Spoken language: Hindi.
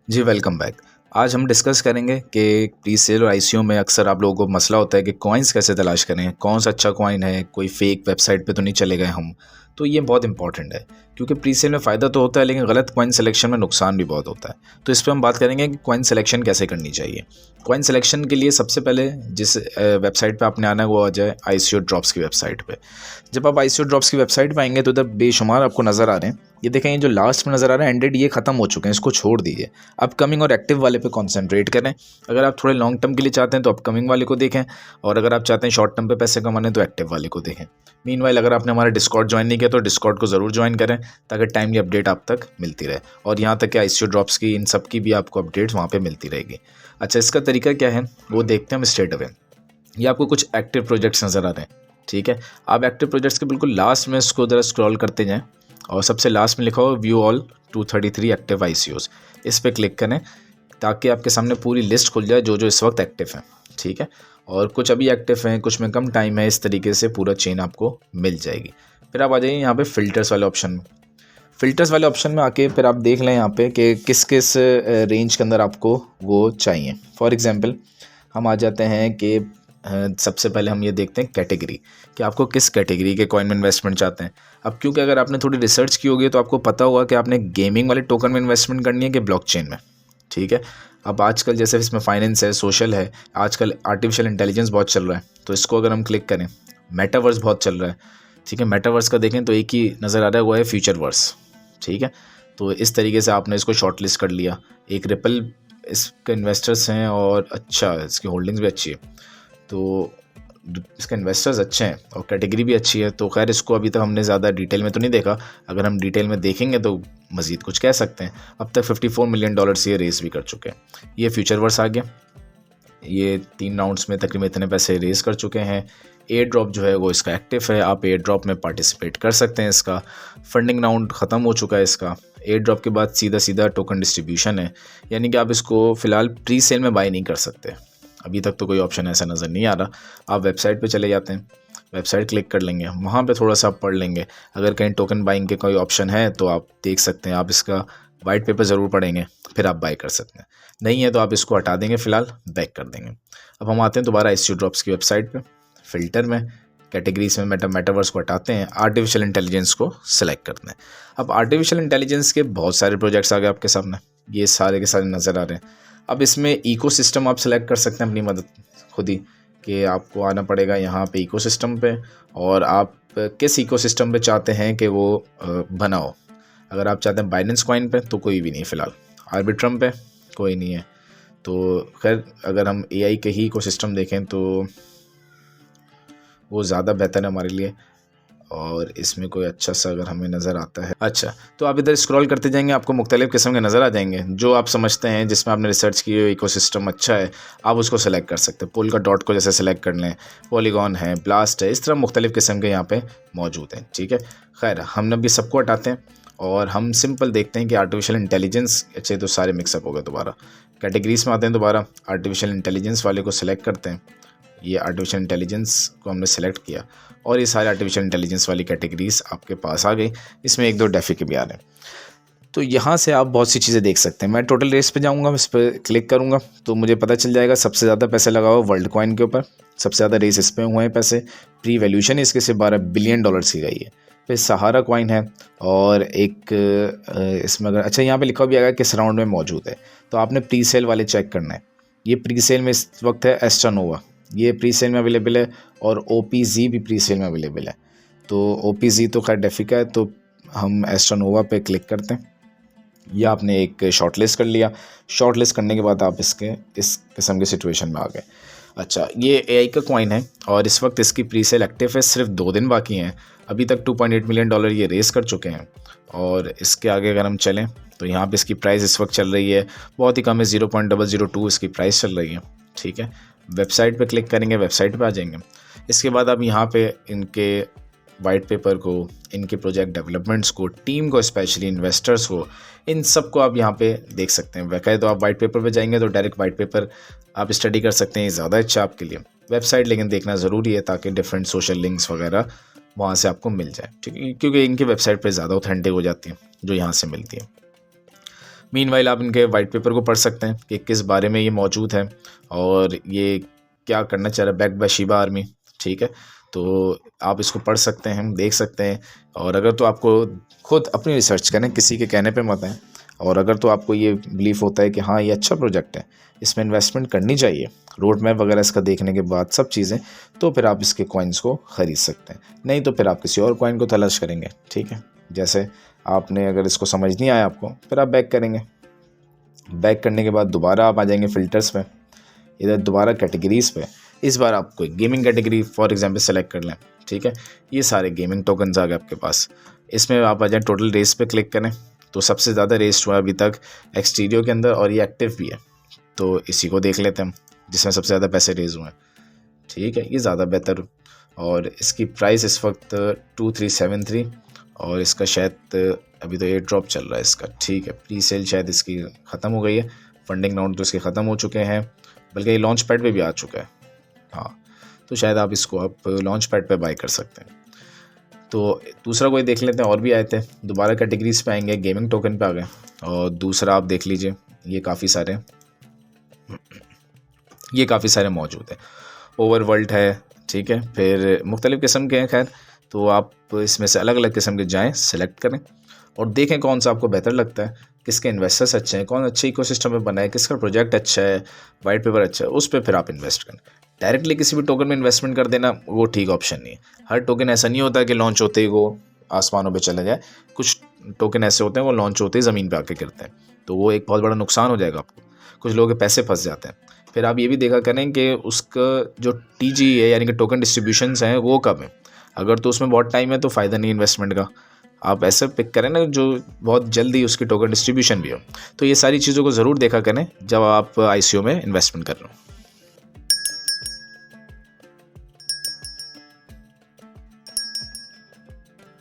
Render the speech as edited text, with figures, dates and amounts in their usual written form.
जी, वेलकम बैक। आज हम डिस्कस करेंगे कि प्री-सेल और आईसीओ में अक्सर आप लोगों को मसला होता है कि कॉइन्स कैसे तलाश करें, कौन-सा अच्छा कॉइन है, कोई फेक वेबसाइट पे तो नहीं चले गए हम। तो ये बहुत इंपॉर्टेंट है क्योंकि प्री-सेल में फ़ायदा तो होता है लेकिन गलत कॉइन सिलेक्शन में नुकसान भी बहुत होता है। तो इस पे हम बात करेंगे कि कॉइन सिलेक्शन कैसे करनी चाहिए। कॉइन सिलेक्शन के लिए सबसे पहले जिस वेबसाइट पे आपने आना है वो आ जाए आईसीओ ड्रॉप्स की वेबसाइट पे। जब आप आईसीओ ड्रॉप्स की वेबसाइट पे आएंगे तो इधर बेशुमार आपको नज़र आ रहे हैं। ये देखें, ये जो लास्ट में नज़र आ रहा है एंडेड, ये खत्म हो चुके हैं, इसको छोड़ दीजिए। अपकमिंग और एक्टिव वाले पे कॉन्सेंट्रेट करें। अगर आप थोड़े लॉन्ग टर्म के लिए चाहते हैं तो अपकमिंग वाले को देखें, और अगर आप चाहते हैं शॉर्ट टर्म पे पैसे कमाने तो एक्टिव वाले को देखें। मीनवाइल अगर आपने हमारा डिस्कॉर्ड ज्वाइन नहीं किया तो डिस्कॉर्ड को ज़रूर ज्वाइन करें ताकि टाइमली अपडेट आप तक मिलती रहे, और यहाँ तक कि आईसीओ ड्रॉप्स की इन सब की भी आपको अपडेट्स वहाँ पर मिलती रहेगी। अच्छा, इसका तरीका क्या है वो देखते हैं हम स्ट्रेट अवे। ये आपको कुछ एक्टिव प्रोजेक्ट्स नज़र आ रहे हैं, ठीक है। आप एक्टिव प्रोजेक्ट्स के बिल्कुल लास्ट में इसको ज़रा स्क्रॉल करते जाएँ और सबसे लास्ट में लिखा हो व्यू ऑल 233 एक्टिव आईसीओज, इस पर क्लिक करें ताकि आपके सामने पूरी लिस्ट खुल जाए जो जो इस वक्त एक्टिव हैं, ठीक है। और कुछ अभी एक्टिव हैं, कुछ में कम टाइम है, इस तरीके से पूरा चेन आपको मिल जाएगी। फिर आप आ जाइए यहाँ पे फ़िल्टर्स वाले ऑप्शन में। फ़िल्टर्स वाले ऑप्शन में आके फिर आप देख लें यहाँ पे कि किस किस रेंज के अंदर आपको वो चाहिए। फॉर एग्ज़ाम्पल हम आ जाते हैं कि सबसे पहले हम ये देखते हैं कैटेगरी, कि आपको किस कैटेगरी के कॉइन में इन्वेस्टमेंट चाहते हैं। अब क्योंकि अगर आपने थोड़ी रिसर्च की होगी तो आपको पता होगा कि आपने गेमिंग वाले टोकन में इन्वेस्टमेंट करनी है कि ब्लॉकचेन में, ठीक है। अब आजकल जैसे इसमें फाइनेंस है, सोशल है, आजकल आर्टिफिशियल इंटेलिजेंस बहुत चल रहा है, तो इसको अगर हम क्लिक करें, मेटावर्स बहुत चल रहा है, ठीक है। मेटावर्स का देखें तो एक ही नज़र आ रहा है, वो है फ्यूचरवर्स, ठीक है। तो इस तरीके से आपने इसको शॉर्ट लिस्ट कर लिया। एक रिपल इसके इन्वेस्टर्स हैं और अच्छा इसकी होल्डिंग्स भी अच्छी है, तो इसके इन्वेस्टर्स अच्छे हैं और कैटेगरी भी अच्छी है। तो खैर इसको अभी तक हमने ज़्यादा डिटेल में तो नहीं देखा, अगर हम डिटेल में देखेंगे तो मज़ीद कुछ कह सकते हैं। अब तक $54 मिलियन ये रेस भी कर चुके हैं। ये फ्यूचरवर्स आ गया, ये 3 राउंड्स में तकरीबन इतने पैसे रेस कर चुके हैं। एयर ड्रॉप जो है वो इसका एक्टिव है, आप एयर ड्रॉप में पार्टिसिपेट कर सकते हैं। इसका फंडिंग राउंड ख़त्म हो चुका है। इसका एयर ड्रॉप के बाद सीधा सीधा टोकन डिस्ट्रीब्यूशन है, यानी कि आप इसको फ़िलहाल प्री सेल में बाय नहीं कर सकते। अभी तक तो कोई ऑप्शन ऐसा नज़र नहीं आ रहा। आप वेबसाइट पे चले जाते हैं, वेबसाइट क्लिक कर लेंगे, वहाँ पे थोड़ा सा आप पढ़ लेंगे, अगर कहीं टोकन बाइंग के कोई ऑप्शन है तो आप देख सकते हैं। आप इसका वाइट पेपर ज़रूर पढ़ेंगे, फिर आप बाय कर सकते हैं। नहीं है तो आप इसको हटा देंगे, फ़िलहाल बैक कर देंगे। अब हम आते हैं दोबारा आईसीओ ड्रॉप्स की वेबसाइट पे। फ़िल्टर में कैटेगरीज में मेटावर्स को हटाते हैं, आर्टिफिशियल इंटेलिजेंस को सिलेक्ट करते हैं। अब आर्टिफिशियल इंटेलिजेंस के बहुत सारे प्रोजेक्ट्स आ गए आपके सामने, ये सारे के सारे नज़र आ रहे हैं। अब इसमें इकोसिस्टम आप सेलेक्ट कर सकते हैं अपनी मदद खुद ही, कि आपको आना पड़ेगा यहाँ पे इकोसिस्टम पे, और आप किस इकोसिस्टम पे चाहते हैं कि वो बना हो। अगर आप चाहते हैं बाइनेंस कॉइन पे तो कोई भी नहीं है फ़िलहाल, आर्बिट्रम पे कोई नहीं है। तो खैर अगर हम एआई के ही इकोसिस्टम देखें तो वो ज़्यादा बेहतर है हमारे लिए, और इसमें कोई अच्छा सा अगर हमें नज़र आता है। अच्छा, तो आप इधर स्क्रॉल करते जाएंगे, आपको मुख्तलिफ़ किस्म के नज़र आ जाएंगे, जो आप समझते हैं जिसमें आपने रिसर्च की हो इकोसिस्टम अच्छा है आप उसको सेलेक्ट कर सकते हैं। पोल का डॉट को जैसे सेलेक्ट कर लें, पॉलीगॉन है, ब्लास्ट है, इस तरह मुख्तलिफ़ किस्म के यहाँ पे मौजूद हैं, ठीक है। खैर हम अभी सबको हटाते हैं और हम सिंपल देखते हैं कि आर्टिफिशियल इंटेलिजेंस। अच्छे, तो सारे मिक्सअप हो गए। दोबारा कैटेगरीज में आते हैं, दोबारा आर्टिफिशियल इंटेलिजेंस वाले को सिलेक्ट करते हैं। ये आर्टिफिशियल इंटेलिजेंस को हमने सेलेक्ट किया और ये सारे आर्टिफिशियल इंटेलिजेंस वाली कैटेगरीज आपके पास आ गई। इसमें 1-2 डेफी के भी आ रहे हैं। तो यहाँ से आप बहुत सी चीज़ें देख सकते हैं। मैं टोटल रेस पे जाऊँगा, इस पर क्लिक करूँगा तो मुझे पता चल जाएगा सबसे ज़्यादा पैसे लगा हुआ वर्ल्ड कॉइन के ऊपर, सबसे ज़्यादा रेस इस पर हुए हैं पैसे। प्री वैल्यूशन इसके से $12 बिलियन की गई है। फिर सहारा कॉइन है, और एक इसमें अगर अच्छा यहाँ पे लिखा भी आएगा किस राउंड में मौजूद है, तो आपने प्री सेल वाले चेक करना है। ये प्री सेल में इस वक्त है एस्ट्रानोवा, ये प्री सेल में अवेलेबल है, और OPZ भी प्री सेल में अवेलेबल है। तो OPZ तो खैर डेफी का है, तो हम एस्ट्रानोवा पे क्लिक करते हैं। यह आपने एक शॉर्ट लिस्ट कर लिया। शॉर्ट लिस्ट करने के बाद आप इसके इस किस्म की सिचुएशन में आ गए। अच्छा, ये AI का कॉइन है और इस वक्त इसकी प्री सेल एक्टिव है, सिर्फ 2 दिन बाकी हैं। अभी तक $2.8 मिलियन ये रेस कर चुके हैं, और इसके आगे अगर हम चलें तो यहाँ पे इसकी प्राइस इस वक्त चल रही है बहुत ही कम है, 0.002 इसकी प्राइस चल रही है, ठीक है। वेबसाइट पे क्लिक करेंगे, वेबसाइट पे आ जाएंगे। इसके बाद आप यहाँ पे इनके वाइट पेपर को, इनके प्रोजेक्ट डेवलपमेंट्स को, टीम को, स्पेशली इन्वेस्टर्स को, इन सब को आप यहाँ पे देख सकते हैं। वैसे तो आप वाइट पेपर पे जाएंगे तो डायरेक्ट वाइट पेपर आप स्टडी कर सकते हैं, ज़्यादा अच्छा आपके लिए। वेबसाइट लेकिन देखना ज़रूरी है ताकि डिफरेंट सोशल लिंक्स वगैरह वहाँ से आपको मिल जाए, ठीक है, क्योंकि इनकी वेबसाइट पर ज़्यादा ऑथेंटिक हो जाती है जो यहाँ से मिलती है। मीनवाइल आप इनके वाइट पेपर को पढ़ सकते हैं कि किस बारे में ये मौजूद है और ये क्या करना चाह रहा है, बैक्ड बाय शिबा आर्मी। ठीक है, तो आप इसको पढ़ सकते हैं, देख सकते हैं। और अगर तो आपको खुद अपनी रिसर्च करें, किसी के कहने पे मत आएँ। और अगर तो आपको ये बिलीफ होता है कि हाँ ये अच्छा प्रोजेक्ट है, इसमें इन्वेस्टमेंट करनी चाहिए, रोड मैप वगैरह इसका देखने के बाद सब चीज़ें, तो फिर आप इसके कॉइन्स को ख़रीद सकते हैं। नहीं तो फिर आप किसी और कॉइन को तलाश करेंगे। ठीक है, जैसे आपने अगर इसको समझ नहीं आया आपको, फिर आप बैक करेंगे। बैक करने के बाद दोबारा आप आ जाएंगे फ़िल्टर्स पे, इधर दोबारा कैटेगरीज़ पे। इस बार आप कोई gaming category for example select कर लें। ठीक है, ये सारे गेमिंग टोकन्स आ गए आपके पास। इसमें आप आ जाएँ टोटल रेस पे क्लिक करें, तो सबसे ज़्यादा रेस हुआ अभी तक एक्सटीरियो के अंदर और ये एक्टिव भी है, तो इसी को देख लेते हैं हम, जिसमें सबसे ज़्यादा पैसे रेज हुए हैं। ठीक है, ये ज़्यादा बेहतर, और इसकी प्राइस इस वक्त 2373 और इसका शायद अभी तो एयर ड्रॉप चल रहा है इसका। ठीक है, प्री सेल शायद इसकी ख़त्म हो गई है, फंडिंग राउंड तो इसके ख़त्म हो चुके हैं, बल्कि ये लॉन्च पैड पर भी आ चुका है। हाँ, तो शायद आप इसको आप लॉन्च पैड पर बाई कर सकते हैं। तो दूसरा कोई देख लेते हैं, और भी आए थे। दोबारा कैटेगरीज पे आएंगे, गेमिंग टोकन पे आ गए, और दूसरा आप देख लीजिए, ये काफ़ी सारे मौजूद है। ओवरवर्ल्ड है, ठीक है, फिर मुख्तलिफ़ किस्म के हैं। खैर, तो आप इसमें से अलग अलग किस्म के जाएँ, सेलेक्ट करें और देखें कौन सा आपको बेहतर लगता है, किसके इन्वेस्टर्स अच्छे हैं, कौन अच्छे इकोसिस्टम में बना है, किसका प्रोजेक्ट अच्छा है, वाइट पेपर अच्छा है, उस पर फिर आप इन्वेस्ट करें। डायरेक्टली किसी भी टोकन में इन्वेस्टमेंट कर देना वो ठीक ऑप्शन नहीं है। हर टोकन ऐसा नहीं होता कि लॉन्च होते ही वो आसमानों पे चले जाए। कुछ टोकन ऐसे होते हैं वो लॉन्च होते ही ज़मीन पे आके गिरते हैं, तो वो एक बहुत बड़ा नुकसान हो जाएगा आपको। कुछ लोगों के पैसे फंस जाते हैं। फिर आप ये भी देखा करें कि उसका जो TG है यानी कि टोकन डिस्ट्रीब्यूशंस हैं वो कब है। अगर तो उसमें बहुत टाइम है तो फ़ायदा नहीं इन्वेस्टमेंट का। आप ऐसे पिक करें ना जो बहुत जल्दी उसकी टोकन डिस्ट्रीब्यूशन भी हो। तो ये सारी चीज़ों को ज़रूर देखा करें जब आप ICO में इन्वेस्टमेंट कर रहे हो।